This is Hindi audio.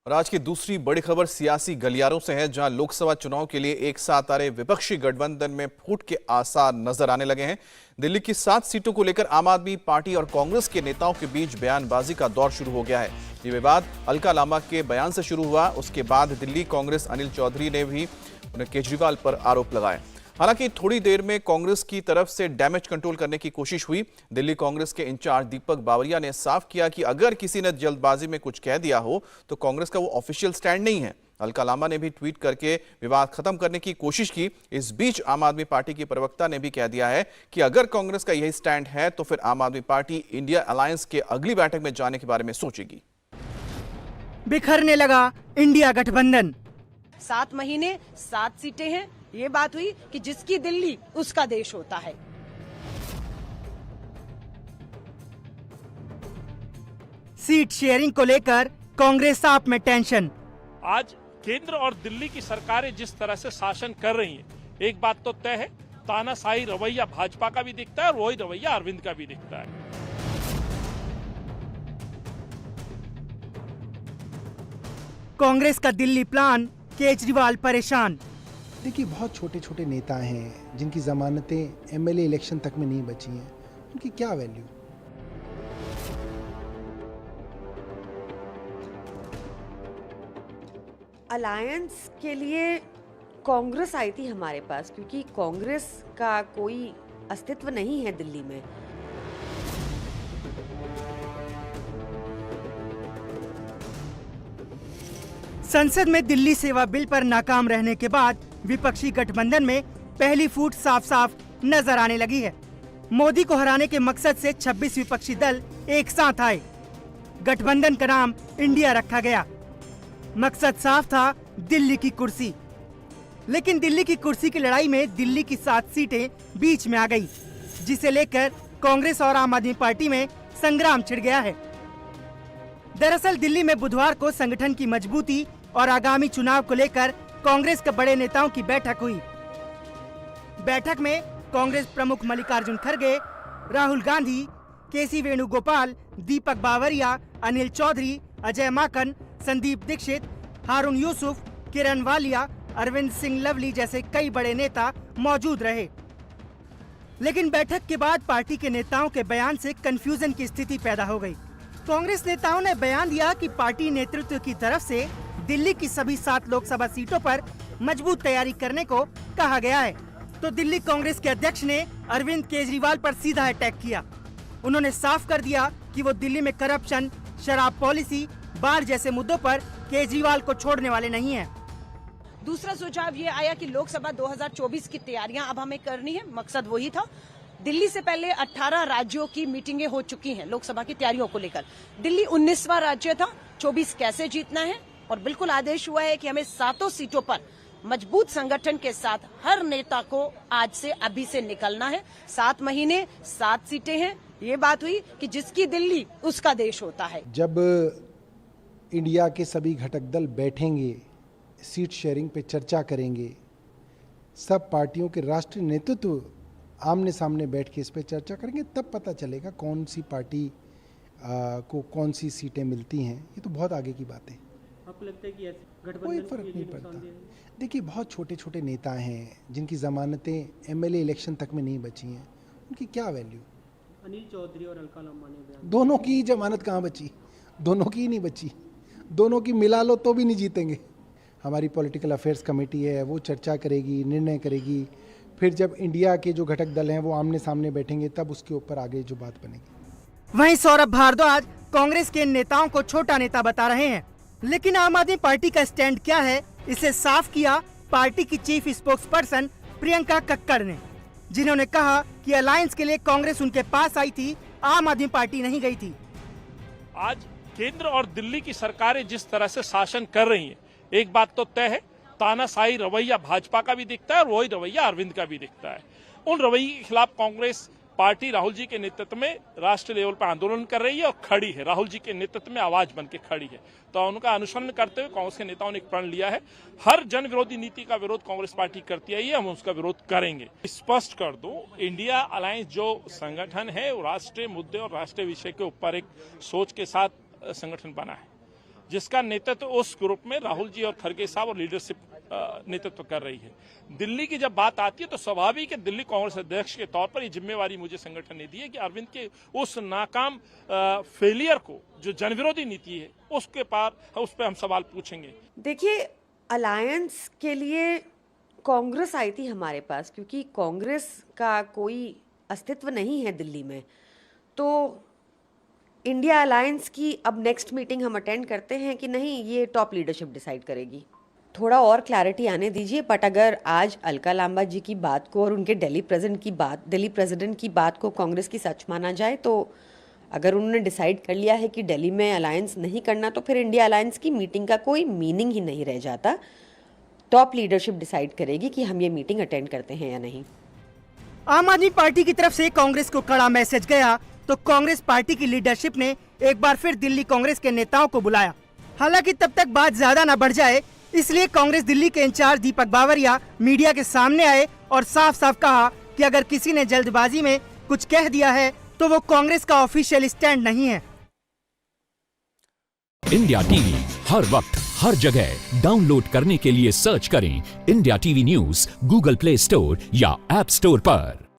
और आज की दूसरी बड़ी खबर सियासी गलियारों से है, जहां लोकसभा चुनाव के लिए एक साथ आ रहे विपक्षी गठबंधन में फूट के आसार नजर आने लगे हैं। दिल्ली की 7 सीटों को लेकर आम आदमी पार्टी और कांग्रेस के नेताओं के बीच बयानबाजी का दौर शुरू हो गया है। ये विवाद अलका लांबा के बयान से शुरू हुआ। उसके बाद दिल्ली कांग्रेस अनिल चौधरी ने भी उन्हें केजरीवाल पर आरोप लगाए। हालांकि थोड़ी देर में कांग्रेस की तरफ से डैमेज कंट्रोल करने की कोशिश हुई। दिल्ली कांग्रेस के इंचार्ज दीपक बावरिया ने साफ किया कि अगर किसी ने जल्दबाजी में कुछ कह दिया हो तो कांग्रेस का वो ऑफिशियल स्टैंड नहीं है। अलका लांबा ने भी ट्वीट करके विवाद खत्म करने की कोशिश की। इस बीच आम आदमी पार्टी की प्रवक्ता ने भी कह दिया है कि अगर कांग्रेस का यही स्टैंड है तो फिर आम आदमी पार्टी इंडिया अलायंस के अगली बैठक में जाने के बारे में सोचेगी। बिखरने लगा इंडिया गठबंधन। 7 महीने 7 सीटें हैं। ये बात हुई कि जिसकी दिल्ली उसका देश होता है। सीट शेयरिंग को लेकर कांग्रेस आप में टेंशन। आज केंद्र और दिल्ली की सरकारें जिस तरह से शासन कर रही हैं, एक बात तो तय है, तानाशाही रवैया भाजपा का भी दिखता है और वही रवैया अरविंद का भी दिखता है। कांग्रेस का दिल्ली प्लान, केजरीवाल परेशान। देखिए, बहुत छोटे छोटे नेता हैं जिनकी जमानतें एमएलए इलेक्शन तक में नहीं बची हैं, उनकी क्या वैल्यू। अलायंस के लिए कांग्रेस आई थी हमारे पास, क्योंकि कांग्रेस का कोई अस्तित्व नहीं है दिल्ली में। संसद में दिल्ली सेवा बिल पर नाकाम रहने के बाद विपक्षी गठबंधन में पहली फूट साफ साफ नजर आने लगी है। मोदी को हराने के मकसद से 26 विपक्षी दल एक साथ आए। गठबंधन का नाम इंडिया रखा गया। मकसद साफ था, दिल्ली की कुर्सी। लेकिन दिल्ली की कुर्सी की लड़ाई में दिल्ली की 7 सीटें बीच में आ गई, जिसे लेकर कांग्रेस और आम आदमी पार्टी में संग्राम छिड़ गया है। दरअसल दिल्ली में बुधवार को संगठन की मजबूती और आगामी चुनाव को लेकर कांग्रेस के बड़े नेताओं की बैठक हुई। बैठक में कांग्रेस प्रमुख मल्लिकार्जुन खड़गे, राहुल गांधी, केसी वेणुगोपाल, दीपक बावरिया, अनिल चौधरी, अजय माकन, संदीप दीक्षित, हारून यूसुफ, किरण वालिया, अरविंद सिंह लवली जैसे कई बड़े नेता मौजूद रहे। लेकिन बैठक के बाद पार्टी के नेताओं के बयान से कंफ्यूजन की स्थिति पैदा हो गई। कांग्रेस नेताओं ने बयान दिया कि पार्टी नेतृत्व की तरफ से दिल्ली की सभी 7 लोकसभा सीटों पर मजबूत तैयारी करने को कहा गया है। तो दिल्ली कांग्रेस के अध्यक्ष ने अरविंद केजरीवाल पर सीधा अटैक किया। उन्होंने साफ कर दिया कि वो दिल्ली में करप्शन, शराब पॉलिसी, बाढ़ जैसे मुद्दों पर केजरीवाल को छोड़ने वाले नहीं हैं। दूसरा सुझाव ये आया कि लोकसभा 2024 की तैयारियां अब हमें करनी है। मकसद वही था। दिल्ली से पहले 18 राज्यों की मीटिंगें हो चुकी हैं लोकसभा की तैयारियों को लेकर। दिल्ली 19वां राज्य था। 24 कैसे जीतना है, और बिल्कुल आदेश हुआ है कि हमें 7 सीटों पर मजबूत संगठन के साथ हर नेता को आज से अभी से निकलना है। 7 महीने 7 सीटें हैं। ये बात हुई कि जिसकी दिल्ली उसका देश होता है। जब इंडिया के सभी घटक दल बैठेंगे, सीट शेयरिंग पे चर्चा करेंगे, सब पार्टियों के राष्ट्रीय नेतृत्व आमने सामने बैठ के इस पे चर्चा करेंगे, तब पता चलेगा कौन सी पार्टी को कौन सी सीटें मिलती हैं। ये तो बहुत आगे की बात है। आपको लगता है कि कोई फर्क नहीं पड़ता। देखिए, बहुत छोटे छोटे नेता हैं जिनकी जमानतें एमएलए इलेक्शन तक में नहीं बची हैं, उनकी क्या वैल्यू। अनिल चौधरी और अलका लांबा ने दोनों की जमानत कहाँ बची, दोनों की ही नहीं बची। दोनों की मिला लो तो भी नहीं जीतेंगे। हमारी पॉलिटिकल अफेयर्स कमेटी है, वो चर्चा करेगी, निर्णय करेगी। फिर जब इंडिया के जो घटक दल हैं वो आमने सामने बैठेंगे, तब उसके ऊपर आगे जो बात बनेगी। वहीं सौरभ भारद्वाज कांग्रेस के नेताओं को छोटा नेता बता रहे हैं। लेकिन आम आदमी पार्टी का स्टैंड क्या है, इसे साफ किया पार्टी की chief spokes person Priyanka Kakkar ने, जिन्होंने कहा कि अलायंस के लिए कांग्रेस उनके पास आई थी, आम आदमी पार्टी नहीं गई थी। आज केंद्र और दिल्ली की सरकारें जिस तरह से शासन कर रही हैं, एक बात तो तय है, तानाशाही रवैया भाजपा का भी दिखता है और वही रवैया अरविंद का भी दिखता है। उन रवैये के खिलाफ कांग्रेस पार्टी राहुल जी के नेतृत्व में राष्ट्रीय लेवल पर आंदोलन कर रही है और खड़ी है। राहुल जी के नेतृत्व में आवाज बन के खड़ी है। तो उनका अनुसरण करते हुए कांग्रेस के नेताओं ने एक प्रण लिया है, हर जन विरोधी नीति का विरोध कांग्रेस पार्टी करती आई है, हम उसका विरोध करेंगे। स्पष्ट कर दो, इंडिया अलायंस जो संगठन है वो राष्ट्रीय मुद्दे और राष्ट्रीय विषय के ऊपर एक सोच के साथ संगठन बना है। जिसका नेतृत्व उस ग्रुप में राहुल जी और खड़गे साहब और लीडरशिप नेतृत्व कर रही है। दिल्ली की जब बात आती है तो स्वाभाविक है दिल्ली कांग्रेस अध्यक्ष के तौर पर ये जिम्मेवारी मुझे संगठन ने दी है कि अरविंद के उस नाकाम फेलियर को, जो जनविरोधी नीति है, उस पर हम सवाल पूछेंगे। देखिए, अलायंस के लिए कांग्रेस आई थी हमारे पास, क्योंकि कांग्रेस का कोई अस्तित्व नहीं है दिल्ली में। तो इंडिया अलायंस की अब नेक्स्ट मीटिंग हम अटेंड करते हैं कि नहीं, ये टॉप लीडरशिप डिसाइड करेगी। थोड़ा और क्लैरिटी आने दीजिए। बट अगर आज अलका लांबा जी की बात को और उनके दिल्ली प्रेसिडेंट की बात को कांग्रेस की सच माना जाए, तो अगर उन्होंने डिसाइड कर लिया है कि दिल्ली में अलायंस नहीं करना, तो फिर इंडिया अलायंस की मीटिंग का कोई मीनिंग ही नहीं रह जाता। टॉप लीडरशिप डिसाइड करेगी कि हम ये मीटिंग अटेंड करते हैं या नहीं। आम आदमी पार्टी की तरफ से कांग्रेस को कड़ा मैसेज गया तो कांग्रेस पार्टी की लीडरशिप ने एक बार फिर दिल्ली कांग्रेस के नेताओं को बुलाया। हालांकि तब तक बात ज्यादा न बढ़ जाए, इसलिए कांग्रेस दिल्ली के इंचार्ज दीपक बावरिया मीडिया के सामने आए और साफ साफ कहा कि अगर किसी ने जल्दबाजी में कुछ कह दिया है तो वो कांग्रेस का ऑफिशियल स्टैंड नहीं है। इंडिया टीवी हर वक्त हर जगह डाउनलोड करने के लिए सर्च करें India TV news Google play store या ऐप स्टोर पर।